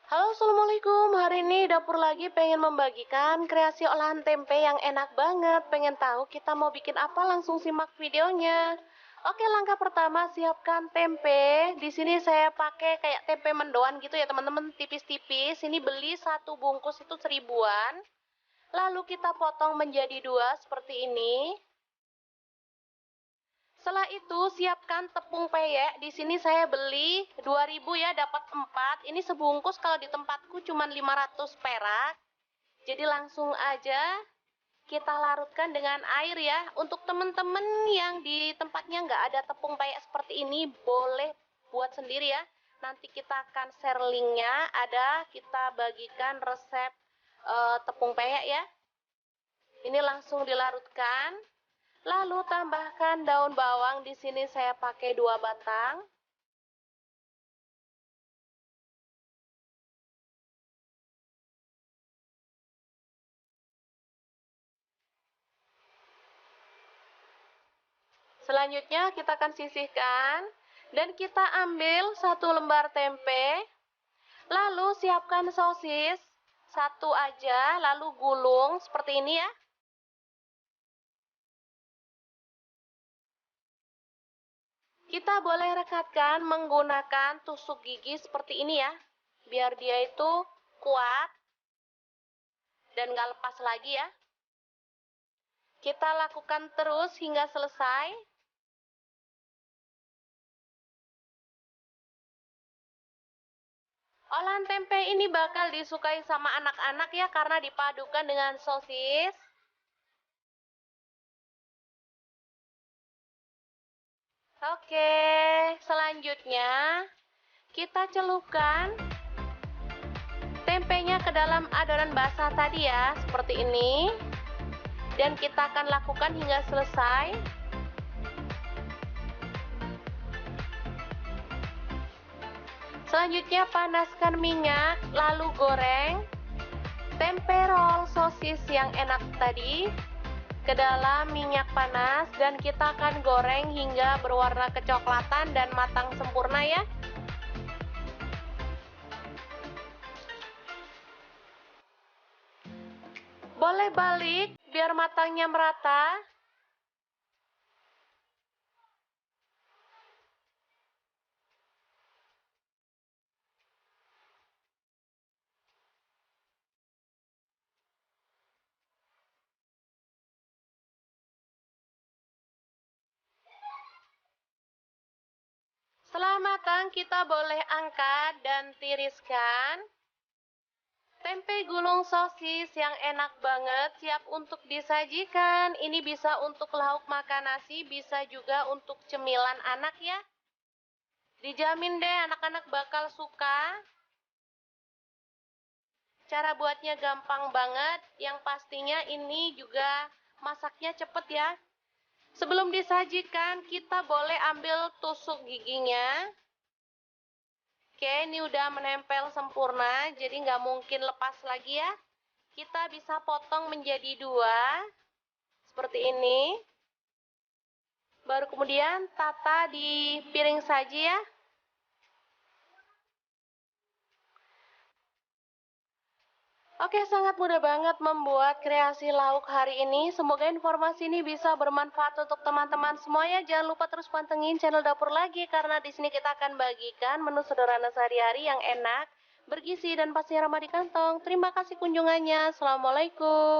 Halo, Assalamualaikum. Hari ini dapur lagi pengen membagikan kreasi olahan tempe yang enak banget. Pengen tahu kita mau bikin apa? Langsung simak videonya. Oke, langkah pertama siapkan tempe. Di sini saya pakai kayak tempe mendoan gitu ya, teman-teman, tipis-tipis. Ini beli satu bungkus itu 1000-an. Lalu kita potong menjadi dua seperti ini. Setelah itu siapkan tepung peyek. Di sini saya beli 2000 ya, dapat 4. Ini sebungkus kalau di tempatku cuma 500 perak. Jadi langsung aja kita larutkan dengan air ya. Untuk teman-teman yang di tempatnya nggak ada tepung peyek seperti ini, boleh buat sendiri ya. Nanti kita akan share linknya, ada kita bagikan resep tepung peyek ya. Ini langsung dilarutkan. Lalu tambahkan daun bawang, di sini saya pakai 2 batang. Selanjutnya kita akan sisihkan dan kita ambil 1 lembar tempe. Lalu siapkan sosis, 1 aja, lalu gulung seperti ini ya. Kita boleh rekatkan menggunakan tusuk gigi seperti ini ya, biar dia itu kuat dan nggak lepas lagi ya. Kita lakukan terus hingga selesai. Olahan tempe ini bakal disukai sama anak-anak ya, karena dipadukan dengan sosis. Oke, selanjutnya kita celupkan tempenya ke dalam adonan basah tadi ya, seperti ini. Dan kita akan lakukan hingga selesai. Selanjutnya panaskan minyak, lalu goreng tempe roll sosis yang enak tadi ke dalam minyak panas, dan kita akan goreng hingga berwarna kecoklatan dan matang sempurna ya. Boleh balik biar matangnya merata. Setelah matang, kita boleh angkat dan tiriskan. Tempe gulung sosis yang enak banget, siap untuk disajikan. Ini bisa untuk lauk makan nasi, bisa juga untuk cemilan anak ya. Dijamin deh anak-anak bakal suka. Cara buatnya gampang banget, yang pastinya ini juga masaknya cepet ya. Sebelum disajikan, kita boleh ambil tusuk giginya. Oke, ini udah menempel sempurna, jadi nggak mungkin lepas lagi ya. Kita bisa potong menjadi 2, seperti ini. Baru kemudian tata di piring saji ya. Oke, sangat mudah banget membuat kreasi lauk hari ini. Semoga informasi ini bisa bermanfaat untuk teman-teman semuanya. Jangan lupa terus pantengin channel Dapur Lagi, karena di sini kita akan bagikan menu sederhana sehari-hari yang enak, bergizi, dan pasti ramah di kantong. Terima kasih kunjungannya. Assalamualaikum.